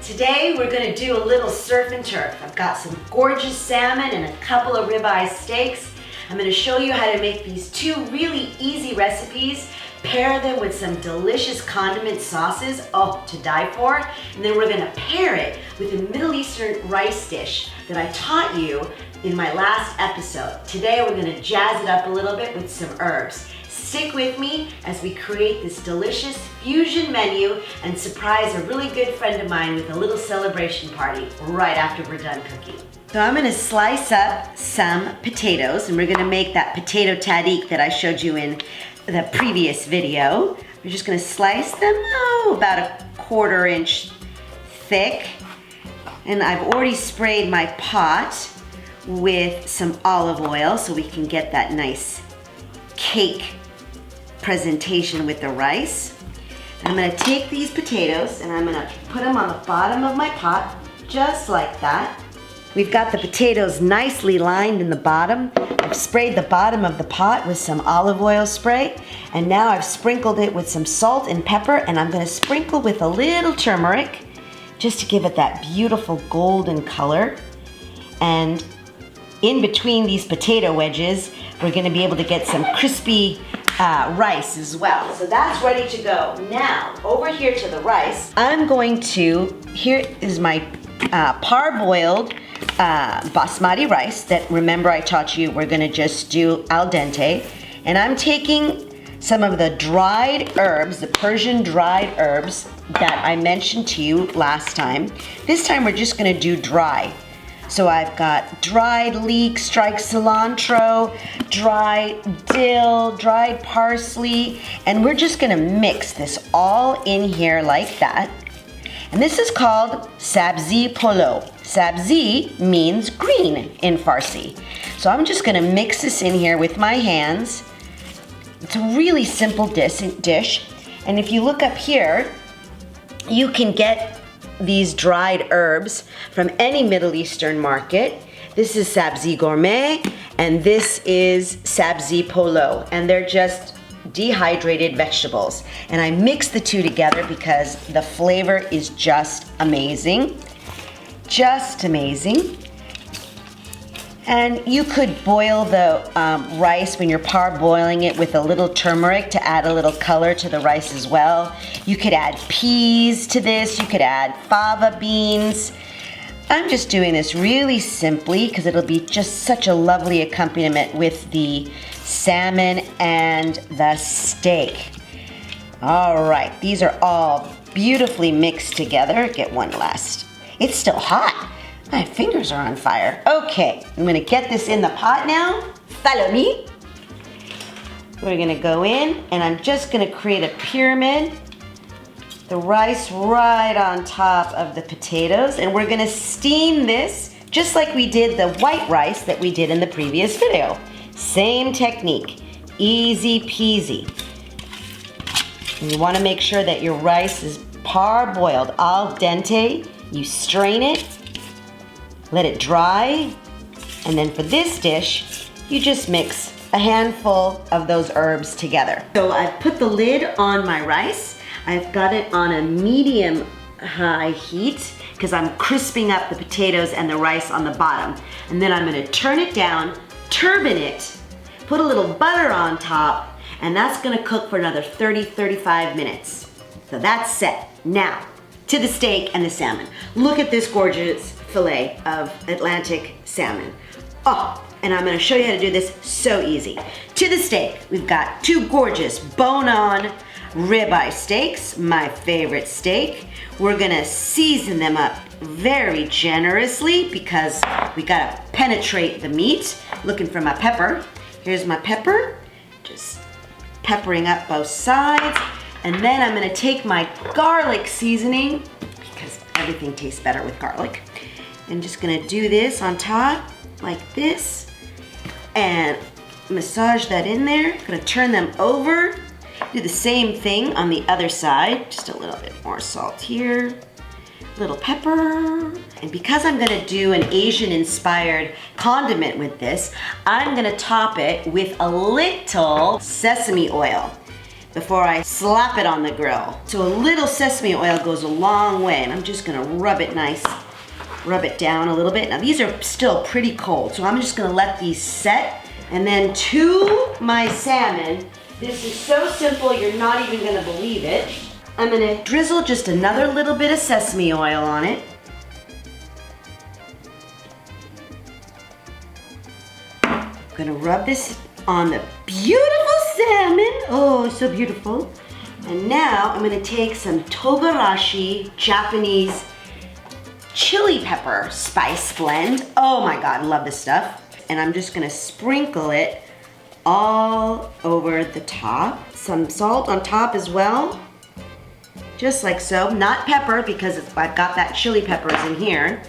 Today we're gonna do a little surf and turf. I've got some gorgeous salmon and a couple of ribeye steaks. I'm gonna show you how to make these two really easy recipes, pair them with some delicious condiment sauces, oh, to die for, and then we're gonna pair it with a Middle Eastern rice dish that I taught you in my last episode. Today we're gonna jazz it up a little bit with some herbs. Stick with me as we create this delicious fusion menu and surprise a really good friend of mine with a little celebration party right after we're done cooking. So I'm gonna slice up some potatoes and we're gonna make that potato tahdig that I showed you in the previous video. We're just gonna slice them, about a 1/4 inch thick. And I've already sprayed my pot with some olive oil so we can get that nice cake presentation with the rice. I'm gonna take these potatoes and I'm gonna put them on the bottom of my pot, just like that. We've got the potatoes nicely lined in the bottom. I've sprayed the bottom of the pot with some olive oil spray, and now I've sprinkled it with some salt and pepper, and I'm gonna sprinkle with a little turmeric just to give it that beautiful golden color. And in between these potato wedges, we're gonna be able to get some crispy rice as well. So that's ready to go. Now, over here to the rice, here is my parboiled basmati rice that, remember, I taught you we're gonna just do al dente. And I'm taking some of the dried herbs, the Persian dried herbs that I mentioned to you last time. This time we're just gonna do dry. So I've got dried leek, strike cilantro, dried dill, dried parsley, and we're just gonna mix this all in here like that. And this is called sabzi polo. Sabzi means green in Farsi. So I'm just gonna mix this in here with my hands. It's a really simple dish. And if you look up here, you can get these dried herbs from any Middle Eastern market. This is sabzi gourmet and this is sabzi polo, and they're just dehydrated vegetables. And I mix the two together because the flavor is just amazing. Just amazing. And you could boil the rice when you're parboiling it with a little turmeric to add a little color to the rice as well. You could add peas to this. You could add fava beans. I'm just doing this really simply because it'll be just such a lovely accompaniment with the salmon and the steak. All right, these are all beautifully mixed together. Get one last. It's still hot. My fingers are on fire. Okay, I'm gonna get this in the pot now. Follow me. We're gonna go in and I'm just gonna create a pyramid. The rice right on top of the potatoes, and we're gonna steam this just like we did the white rice that we did in the previous video. Same technique, easy peasy. And you wanna make sure that your rice is parboiled, al dente. You strain it, let it dry, and then for this dish, you just mix a handful of those herbs together. So I've put the lid on my rice. I've got it on a medium-high heat because I'm crisping up the potatoes and the rice on the bottom. And then I'm gonna turn it down, turbine it, put a little butter on top, and that's gonna cook for another 30-35 minutes. So that's set. Now, to the steak and the salmon. Look at this gorgeous fillet of Atlantic salmon. Oh, and I'm gonna show you how to do this so easy. To the steak, we've got two gorgeous bone-on ribeye steaks, my favorite steak. We're gonna season them up very generously because we gotta penetrate the meat. Looking for my pepper. Here's my pepper, just peppering up both sides. And then I'm gonna take my garlic seasoning, because everything tastes better with garlic. I'm just gonna do this on top, like this, and massage that in there. Gonna turn them over, do the same thing on the other side, just a little bit more salt here, little pepper. And because I'm gonna do an Asian-inspired condiment with this, I'm gonna top it with a little sesame oil. before I slap it on the grill. So a little sesame oil goes a long way, and I'm just gonna rub it nice, rub it down a little bit. Now these are still pretty cold, so I'm just gonna let these set. And then to my salmon, this is so simple you're not even gonna believe it. I'm gonna drizzle just another little bit of sesame oil on it. I'm gonna rub this on the beautiful salmon. Oh, so beautiful. And now I'm gonna take some togarashi Japanese chili pepper spice blend. Oh my God, love this stuff. And I'm just gonna sprinkle it all over the top. Some salt on top as well. Just like so, not pepper because I've got that chili peppers in here.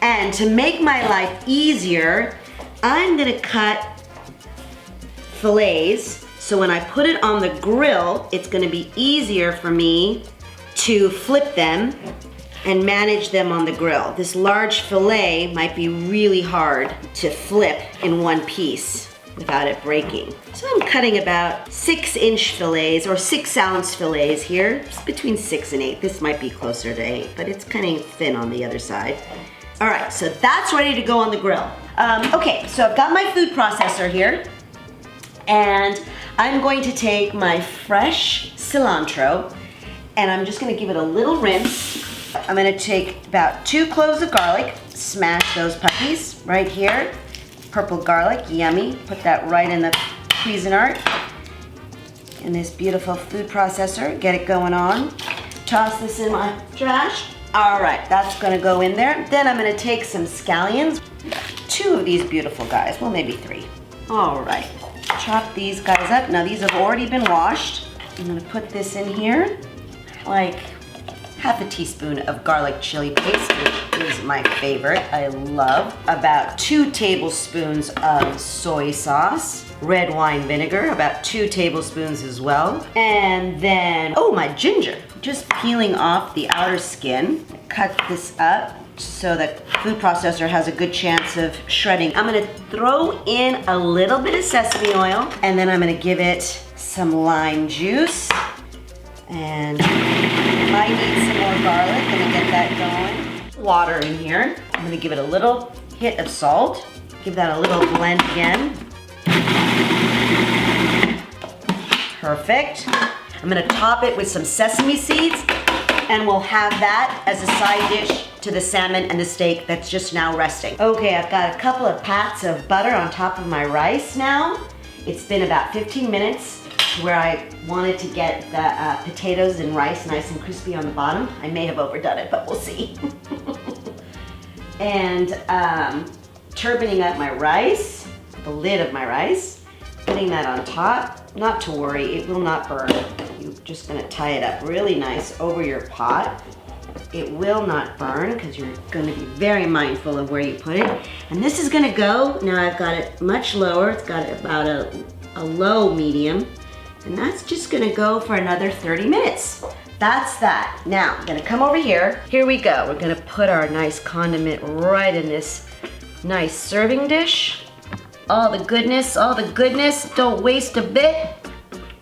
And to make my life easier, I'm gonna cut fillets, so when I put it on the grill, it's gonna be easier for me to flip them and manage them on the grill. This large fillet might be really hard to flip in one piece without it breaking. So I'm cutting about 6-inch fillets or 6-ounce fillets here. It's between 6 and 8. This might be closer to 8, but it's kind of thin on the other side. All right, so that's ready to go on the grill. Okay, so I've got my food processor here, and I'm going to take my fresh cilantro, and I'm just gonna give it a little rinse. I'm gonna take about 2 cloves of garlic, smash those puppies right here. Purple garlic, yummy. Put that right in the Cuisinart. In this beautiful food processor, get it going on. Toss this in my trash. All right, that's gonna go in there. Then I'm gonna take some scallions. 2 of these beautiful guys, well maybe 3. All right, chop these guys up. Now these have already been washed. I'm gonna put this in here, like half a teaspoon of garlic chili paste, which is my favorite, I love. About 2 tablespoons of soy sauce, red wine vinegar, about 2 tablespoons as well. And then, oh, my ginger. Just peeling off the outer skin. Cut this up so the food processor has a good chance of shredding. I'm gonna throw in a little bit of sesame oil, and then I'm gonna give it some lime juice. And I need some more garlic. Gonna get that going. Water in here. I'm gonna give it a little hit of salt. Give that a little blend again. Perfect. I'm gonna top it with some sesame seeds, and we'll have that as a side dish to the salmon and the steak that's just now resting. Okay, I've got a couple of pats of butter on top of my rice now. It's been about 15 minutes where I wanted to get the potatoes and rice nice and crispy on the bottom. I may have overdone it, but we'll see. And turbining up my rice, the lid of my rice, putting that on top. Not to worry, it will not burn. You're just gonna tie it up really nice over your pot. It will not burn because you're gonna be very mindful of where you put it. And this is gonna go, now I've got it much lower. It's got about a low medium. And that's just gonna go for another 30 minutes. That's that. Now, I'm gonna come over here. Here we go. We're gonna put our nice condiment right in this nice serving dish. All the goodness, don't waste a bit.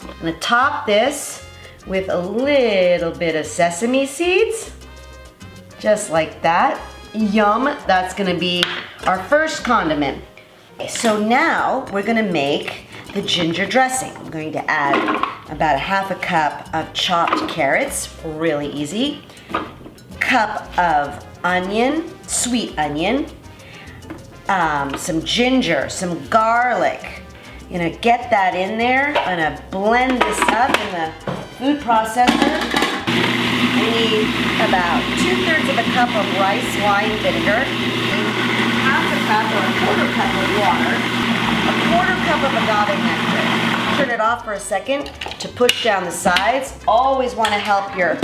I'm gonna top this with a little bit of sesame seeds. Just like that. Yum, that's gonna be our first condiment. So now we're gonna make the ginger dressing. I'm going to add about a half a cup of chopped carrots, really easy. Cup of onion, sweet onion, some ginger, some garlic. You know, get that in there. I'm gonna blend this up in the food processor. We need about 2/3 of a cup of rice wine vinegar, half a cup or a quarter cup of water, a quarter cup of agave nectar. Turn it off for a second to push down the sides. Always want to help your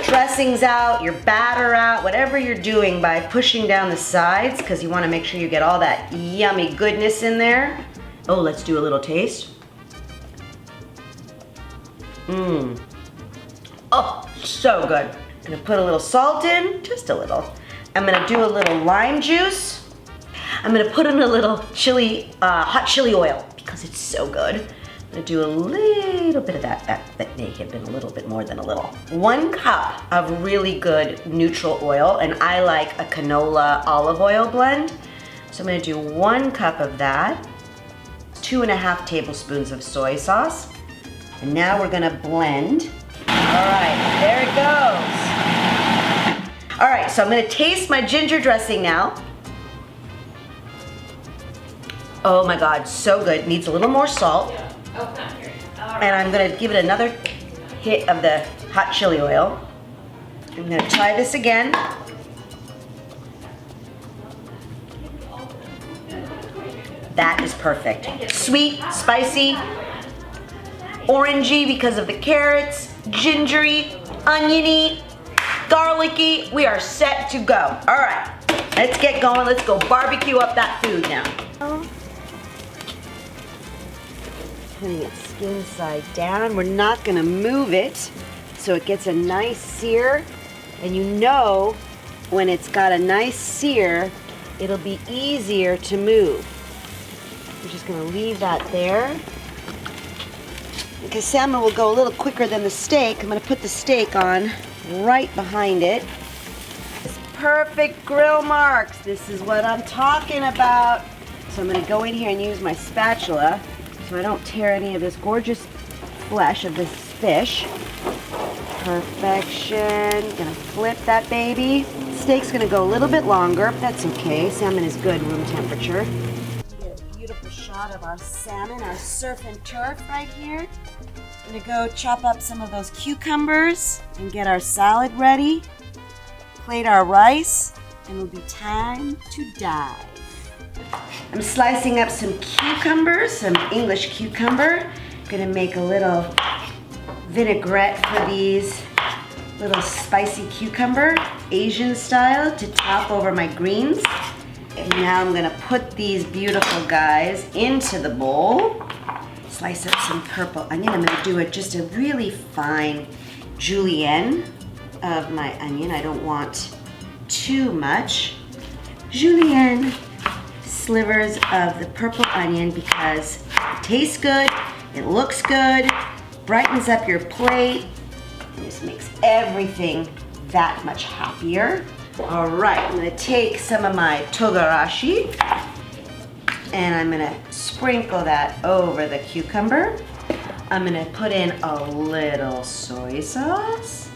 dressings out, your batter out, whatever you're doing by pushing down the sides, because you want to make sure you get all that yummy goodness in there. Oh, let's do a little taste. Oh, so good. I'm gonna put a little salt in, just a little. I'm gonna do a little lime juice. I'm gonna put in a little chili, hot chili oil because it's so good. I'm gonna do a little bit of that may have been a little bit more than a little. 1 cup of really good neutral oil, and I like a canola olive oil blend. So I'm gonna do 1 cup of that, 2.5 tablespoons of soy sauce. And now we're gonna blend. All right, there it goes. All right, so I'm gonna taste my ginger dressing now. Oh my God, so good. Needs a little more salt. And I'm gonna give it another hit of the hot chili oil. I'm gonna try this again. That is perfect. Sweet, spicy, orangey because of the carrots, gingery, oniony, garlicky. We are set to go. All right, let's get going. Let's go barbecue up that food now. Putting it skin side down. We're not gonna move it so it gets a nice sear. And you know when it's got a nice sear, it'll be easier to move. I'm just gonna leave that there. Because salmon will go a little quicker than the steak, I'm gonna put the steak on right behind it. It's perfect grill marks. This is what I'm talking about. So I'm gonna go in here and use my spatula so I don't tear any of this gorgeous flesh of this fish. Perfection. Gonna flip that baby. Steak's gonna go a little bit longer, but that's okay. Salmon is good room temperature. Get a beautiful shot of our salmon, our surf and turf right here. I'm gonna go chop up some of those cucumbers and get our salad ready. Plate our rice, and it'll be time to dive. I'm slicing up some cucumbers, some English cucumber. I'm gonna make a little vinaigrette for these little spicy cucumber, Asian style, to top over my greens. And now I'm gonna put these beautiful guys into the bowl. Slice up some purple onion. I'm gonna do it just a really fine julienne of my onion. I don't want too much. Julienne slivers of the purple onion because it tastes good, it looks good, brightens up your plate, and just makes everything that much happier. All right, I'm gonna take some of my togarashi and I'm gonna sprinkle that over the cucumber. I'm gonna put in a little soy sauce.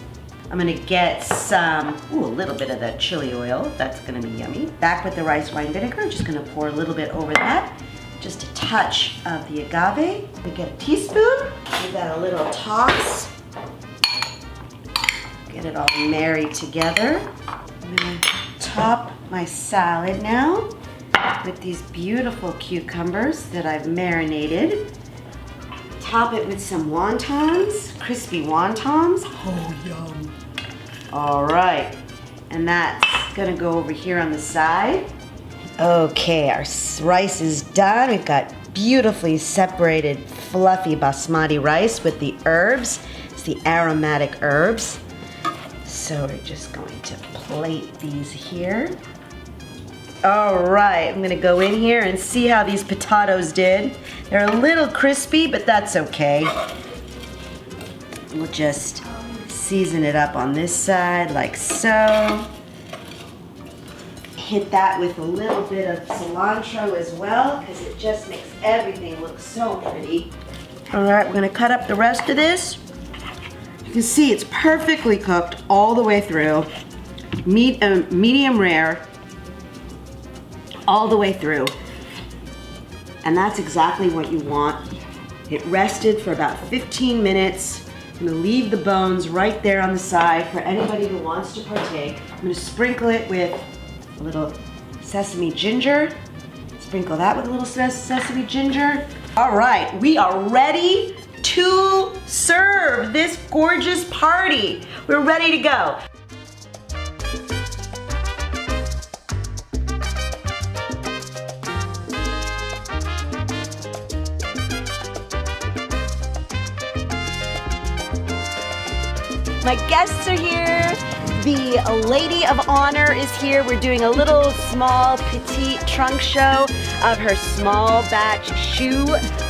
I'm gonna get some, a little bit of that chili oil. That's gonna be yummy. Back with the rice wine vinegar, just gonna pour a little bit over that. Just a touch of the agave. We get a teaspoon. Give that a little toss. Get it all married together. I'm gonna top my salad now with these beautiful cucumbers that I've marinated. Top it with some wontons, crispy wontons. Oh, yum. All right, and that's gonna go over here on the side. Okay, our rice is done. We've got beautifully separated, fluffy basmati rice with the herbs. It's the aromatic herbs. So we're just going to plate these here. All right, I'm gonna go in here and see how these potatoes did. They're a little crispy, but that's okay. We'll just season it up on this side like so. Hit that with a little bit of cilantro as well, because it just makes everything look so pretty. All right, we're gonna cut up the rest of this. You can see it's perfectly cooked all the way through. Medium rare, all the way through. And that's exactly what you want. It rested for about 15 minutes. I'm gonna leave the bones right there on the side for anybody who wants to partake. I'm gonna sprinkle it with a little sesame ginger. Sprinkle that with a little sesame ginger. All right, we are ready to serve this gorgeous party. We're ready to go. My guests are here. The lady of honor is here. We're doing a little small petite trunk show of her small batch shoe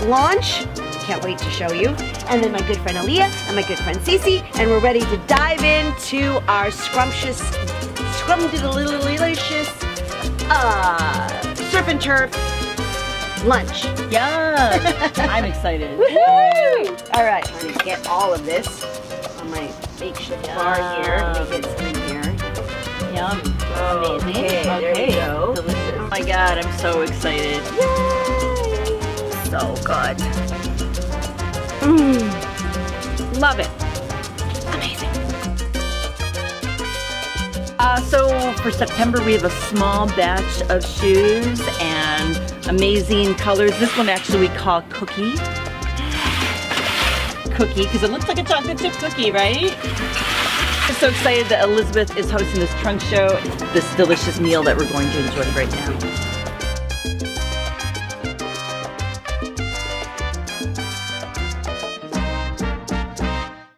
launch. can't wait to show you. And then my good friend Aaliyah and my good friend Cece, and we're ready to dive into our scrumptious surf and turf lunch. Yeah, I'm excited. All right, I'm gonna get all of this on my makeshift bar here. Let me get some in here. Yum. Amazing. Okay, there we go. Delicious. Oh my God, I'm so excited. Yay! So good. Love it. Amazing. So for September, we have a small batch of shoes and amazing colors. This one actually we call Cookie, because it looks like a chocolate chip cookie, right? I'm so excited that Elizabeth is hosting this trunk show, this delicious meal that we're going to enjoy right now.